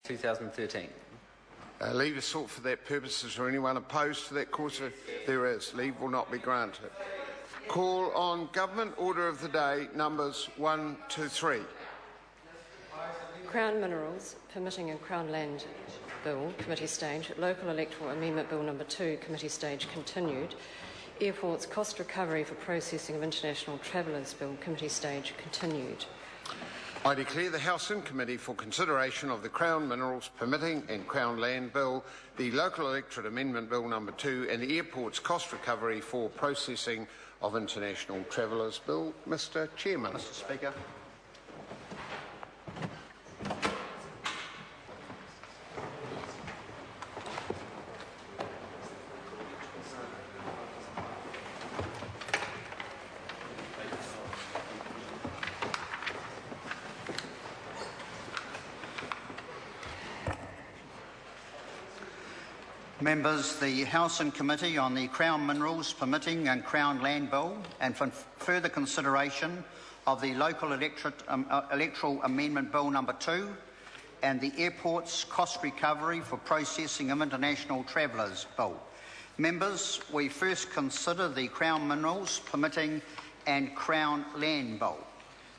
2013. Leave is sought for that purpose. Is there anyone opposed to that course? There is. Leave will not be granted. Call on Government Order of the Day, numbers 1 to 3. Crown Minerals Permitting and Crown Land Bill, Committee Stage. Local Electoral Amendment Bill number 2, Committee Stage, continued. Airports Cost Recovery for Processing of International Travellers Bill, Committee Stage, continued. I declare the House in committee for consideration of the Crown Minerals Permitting and Crown Land Bill, the Local Electorate Amendment Bill number 2 and the Airports Cost Recovery for Processing of International Travellers Bill. Mr Chairman. Mr Speaker. Members, the House and Committee on the Crown Minerals Permitting and Crown Land Bill and for further consideration of the Local Electoral Amendment Bill number 2 and the Airports Cost Recovery for Processing of International Travellers Bill. Members, we first consider the Crown Minerals Permitting and Crown Land Bill.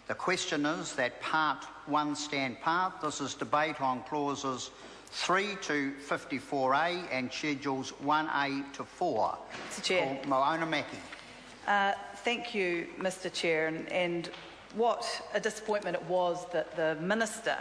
The question is that Part 1 stand part. This is debate on clauses 3 to 54A and Schedules 1A to 4. Mr Chair. Moana Maki. Thank you, Mr Chair. And what a disappointment it was that the Minister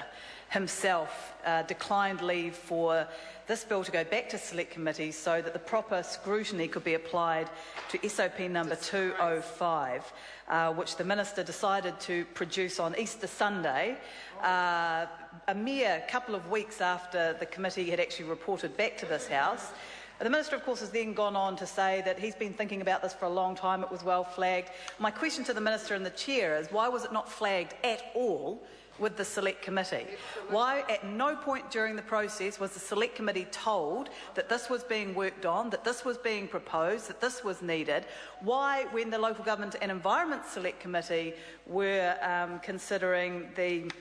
himself declined leave for this bill to go back to Select Committee so that the proper scrutiny could be applied to SOP number 205, which the Minister decided to produce on Easter Sunday, a mere couple of weeks after the committee had actually reported back to this House. The Minister, of course, has then gone on to say that he's been thinking about this for a long time, it was well flagged. My question to the Minister and the Chair is, why was it not flagged at all with the Select Committee? Why at no point during the process was the Select Committee told that this was being worked on, that this was being proposed, that this was needed? Why, when the Local Government and Environment Select Committee were considering the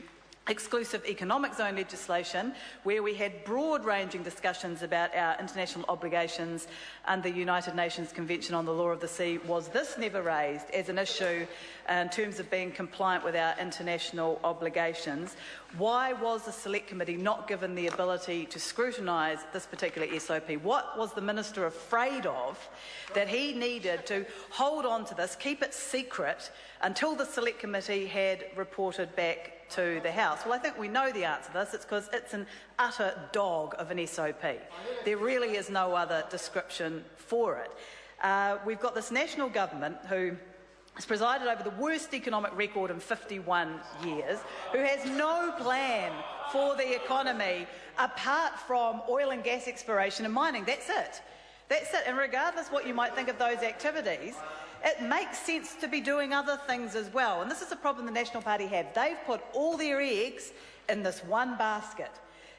exclusive economic zone legislation, where we had broad-ranging discussions about our international obligations under the United Nations Convention on the Law of the Sea, was this never raised as an issue in terms of being compliant with our international obligations? Why was the Select Committee not given the ability to scrutinise this particular SOP? What was the Minister afraid of that he needed to hold on to this, keep it secret until the Select Committee had reported back to the House? Well, I think we know the answer to this. It's because it's an utter dog of an SOP. There really is no other description for it. We've got this national government who has presided over the worst economic record in 51 years, who has no plan for the economy apart from oil and gas exploration and mining. That's it. That's it. And regardless what you might think of those activities, it makes sense to be doing other things as well. And this is a problem the National Party have. They've put all their eggs in this one basket.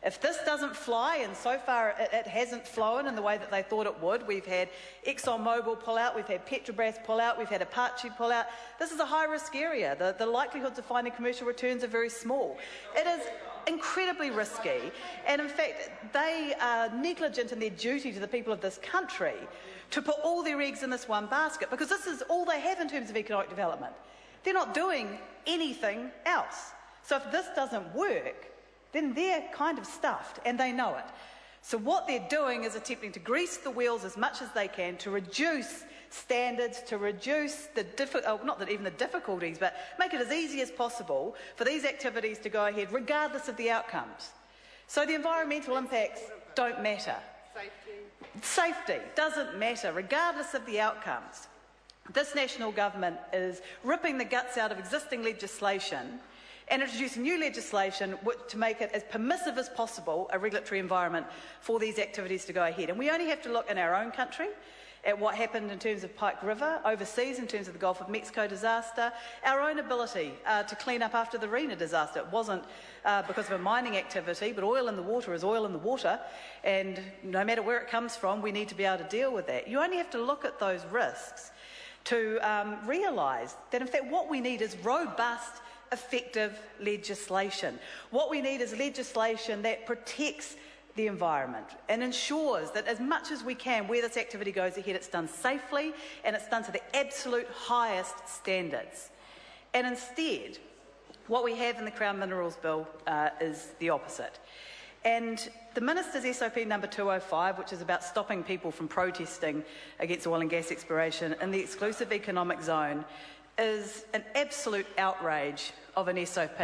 If this doesn't fly, and so far it hasn't flown in the way that they thought it would, we've had ExxonMobil pull out, we've had Petrobras pull out, we've had Apache pull out. This is a high-risk area. The likelihoods of finding commercial returns are very small. It is incredibly risky, and in fact they are negligent in their duty to the people of this country to put all their eggs in this one basket, because this is all they have in terms of economic development. They're not doing anything else. So if this doesn't work, then they're kind of stuffed, and they know it. So what they're doing is attempting to grease the wheels as much as they can to reduce standards, to reduce the not even the difficulties, but make it as easy as possible for these activities to go ahead regardless of the outcomes. So the environmental impacts don't matter. Safety doesn't matter regardless of the outcomes. This national government is ripping the guts out of existing legislation and introducing new legislation to make it as permissive as possible a regulatory environment for these activities to go ahead. And we only have to look in our own country at what happened in terms of Pike River, overseas in terms of the Gulf of Mexico disaster, our own ability to clean up after the Rena disaster. It wasn't because of a mining activity, but oil in the water is oil in the water, and no matter where it comes from, we need to be able to deal with that. You only have to look at those risks to realise that, in fact, what we need is robust effective legislation. What we need is legislation that protects the environment and ensures that as much as we can, where this activity goes ahead, it's done safely and it's done to the absolute highest standards. And instead, what we have in the Crown Minerals Bill is the opposite. And the Minister's SOP number 205, which is about stopping people from protesting against oil and gas exploration in the exclusive economic zone, is an absolute outrage of an SOP.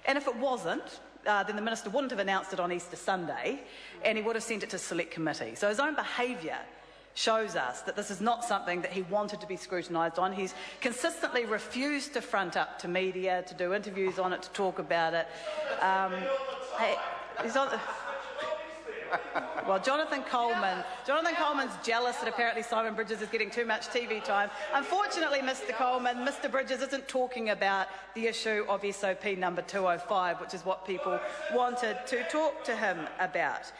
And if it wasn't, then the Minister wouldn't have announced it on Easter Sunday, and he would have sent it to Select Committee. So his own behaviour shows us that this is not something that he wanted to be scrutinised on. He's consistently refused to front up to media, to do interviews on it, to talk about it. He's on. Well, Jonathan Coleman's jealous that apparently Simon Bridges is getting too much TV time. Unfortunately, Mr. Coleman, Mr. Bridges isn't talking about the issue of SOP number 205, which is what people wanted to talk to him about.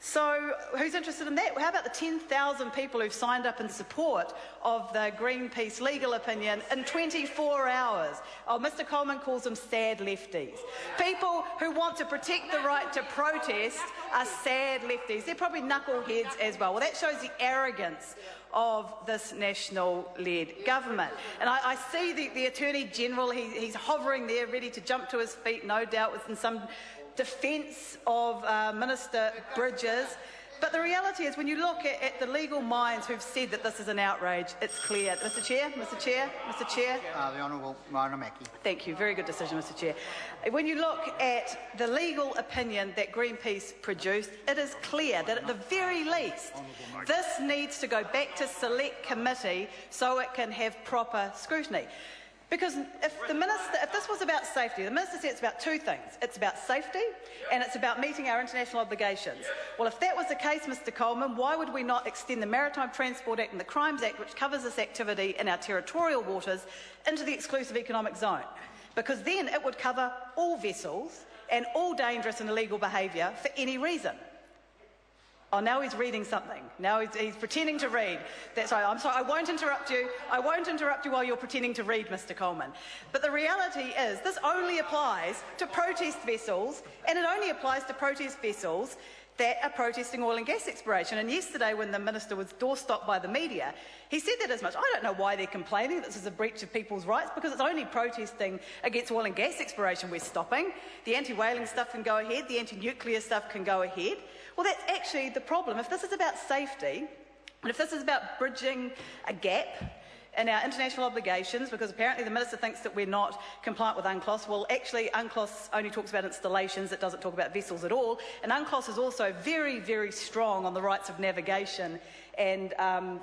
So who's interested in that? How about the 10,000 people who've signed up in support of the Greenpeace legal opinion in 24 hours? Oh, Mr. Coleman calls them sad lefties. People who want to protect the right to protest are sad lefties. They're probably knuckleheads as well. Well, that shows the arrogance of this national-led government. And I see the Attorney-General, he's hovering there, ready to jump to his feet, no doubt, within some defence of Minister Bridges. But the reality is, when you look at the legal minds who've said that this is an outrage, it's clear. Mr. Chair. The Honourable Mona Mackie. Thank you. Very good decision, Mr. Chair. When you look at the legal opinion that Greenpeace produced, it is clear that at the very least, this needs to go back to Select Committee so it can have proper scrutiny. Because if this was about safety, the Minister said it's about two things. It's about safety and it's about meeting our international obligations. Well, if that was the case, Mr. Coleman, why would we not extend the Maritime Transport Act and the Crimes Act, which covers this activity in our territorial waters, into the exclusive economic zone? Because then it would cover all vessels and all dangerous and illegal behaviour for any reason. Oh, now he's reading something. Now he's pretending to read. I'm sorry, I won't interrupt you. I won't interrupt you while you're pretending to read, Mr. Coleman. But the reality is this only applies to protest vessels, and it only applies to protest vessels that are protesting oil and gas exploration. And yesterday, when the Minister was doorstopped by the media, he said that as much. I don't know why they're complaining that this is a breach of people's rights, because it's only protesting against oil and gas exploration we're stopping. The anti-whaling stuff can go ahead, the anti-nuclear stuff can go ahead. Well, that's actually the problem. If this is about safety, and if this is about bridging a gap in our international obligations, because apparently the Minister thinks that we're not compliant with UNCLOS. Well, actually, UNCLOS only talks about installations, it doesn't talk about vessels at all. And UNCLOS is also very, very strong on the rights of navigation. And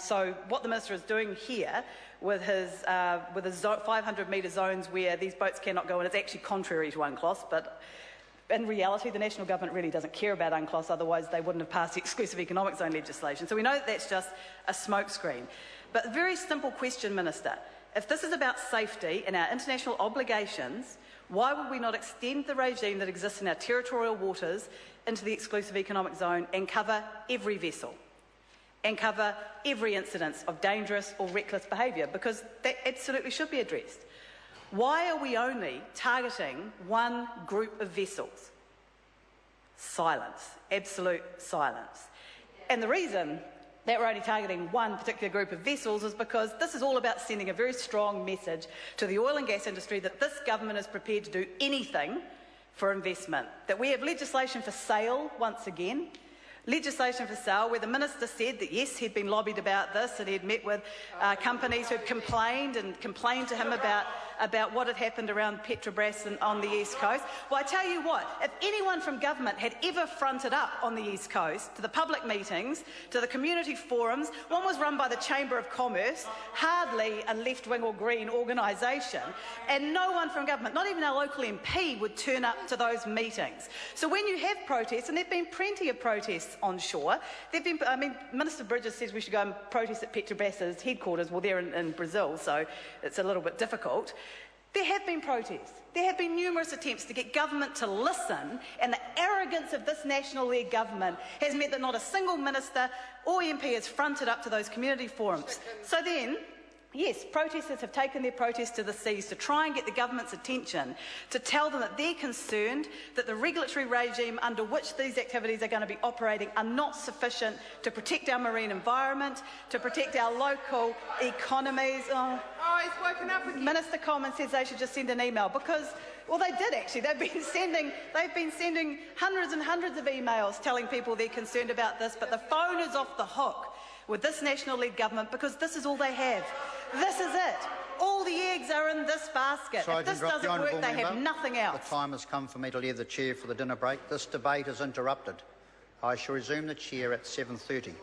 so what the Minister is doing here with his 500-metre zones where these boats cannot go, and it's actually contrary to UNCLOS, but in reality, the national government really doesn't care about UNCLOS, otherwise they wouldn't have passed the exclusive economic zone legislation. So we know that that's just a smokescreen. But a very simple question, Minister. If this is about safety and our international obligations, why would we not extend the regime that exists in our territorial waters into the exclusive economic zone and cover every vessel and cover every incidence of dangerous or reckless behaviour? Because that absolutely should be addressed. Why are we only targeting one group of vessels? Silence, absolute silence. And the reason that we're only targeting one particular group of vessels is because this is all about sending a very strong message to the oil and gas industry that this government is prepared to do anything for investment. That we have legislation for sale once again. Legislation for sale where the Minister said that yes, he'd been lobbied about this and he'd met with companies who'd complained to him about what had happened around Petrobras and on the East Coast. Well, I tell you what, if anyone from government had ever fronted up on the East Coast to the public meetings, to the community forums, one was run by the Chamber of Commerce, hardly a left-wing or green organisation, and no one from government, not even our local MP, would turn up to those meetings. So when you have protests, and there have been plenty of protests on shore, Minister Bridges says we should go and protest at Petrobras' headquarters. Well, they're in Brazil, so it's a little bit difficult. There have been protests. There have been numerous attempts to get government to listen, and the arrogance of this national-led government has meant that not a single minister or MP has fronted up to those community forums. So then, Yes, protesters have taken their protest to the seas to try and get the government's attention, to tell them that they're concerned that the regulatory regime under which these activities are going to be operating are not sufficient to protect our marine environment, to protect our local economies. Oh, he's woken up again. Minister Coleman says they should just send an email because, well, they did actually. They've been sending hundreds and hundreds of emails telling people they're concerned about this, but the phone is off the hook with this National-led government because this is all they have. This is it. All the eggs are in this basket. Sorry, if this doesn't work, they have nothing else. The time has come for me to leave the chair for the dinner break. This debate is interrupted. I shall resume the chair at 7:30.